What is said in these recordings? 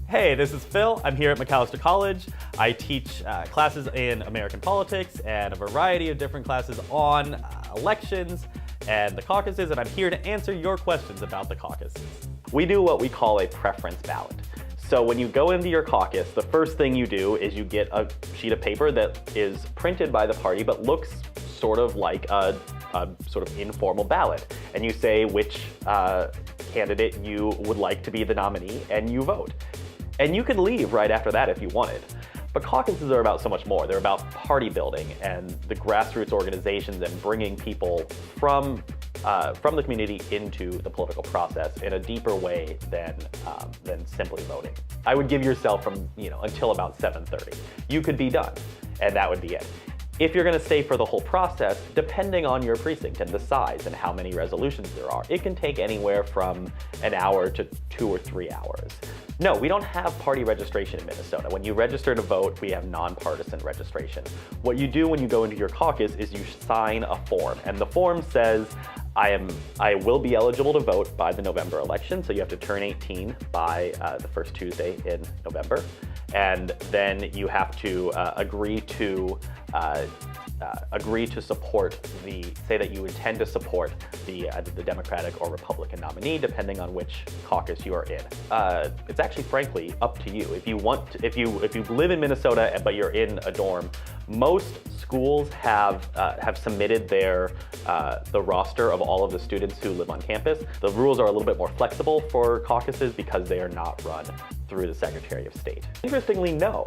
Hey, this is Phil. I'm here at Macalester College. I teach classes in American politics and a variety of different classes on elections and the caucuses, and I'm here to answer your questions about the caucuses. We do what we call a preference ballot. So when you go into your caucus, the first thing you do is you get a sheet of paper that is printed by the party but looks sort of like a sort of informal ballot. And you say which candidate you would like to be the nominee, and you vote. And you could leave right after that if you wanted. But caucuses are about so much more. They're about party building and the grassroots organizations and bringing people from the community into the political process in a deeper way than simply voting. I would give yourself from until about 7:30. You could be done, and that would be it. If you're going to stay for the whole process, depending on your precinct and the size and how many resolutions there are, it can take anywhere from an hour to 2 or 3 hours. No, we don't have party registration in Minnesota. When you register to vote, we have nonpartisan registration. What you do when you go into your caucus is you sign a form, and the form says, I will be eligible to vote by the November election, so you have to turn 18 by the first Tuesday in November. And then you have to agree to support say that you intend to support the Democratic or Republican nominee, depending on which caucus you are in. It's actually, frankly, up to you. If you live in Minnesota but you're in a dorm, most schools have submitted the roster of all of the students who live on campus. The rules are a little bit more flexible for caucuses because they are not run through the Secretary of State. Interestingly, no.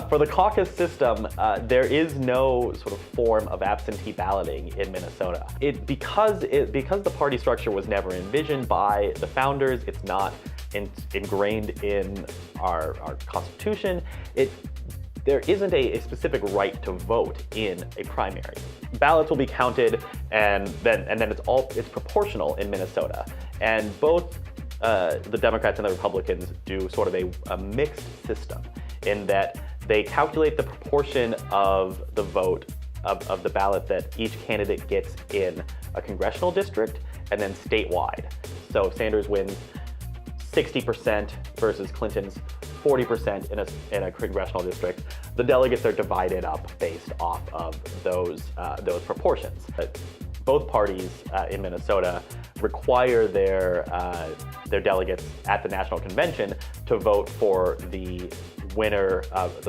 For the caucus system, there is no sort of form of absentee balloting in Minnesota. Because the party structure was never envisioned by the founders, it's not ingrained in our Constitution. There isn't a specific right to vote in a primary. Ballots will be counted, and then it's proportional in Minnesota. And both the Democrats and the Republicans do sort of a mixed system in that they calculate the proportion of the vote of the ballot that each candidate gets in a congressional district and then statewide. So if Sanders wins 60% versus Clinton's 40% in a congressional district, the delegates are divided up based off of those proportions. Both parties in Minnesota require their delegates at the National Convention to vote for the winner of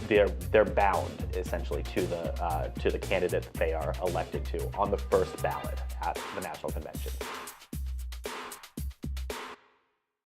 they're bound essentially to the candidate that they are elected to on the first ballot at the National Convention.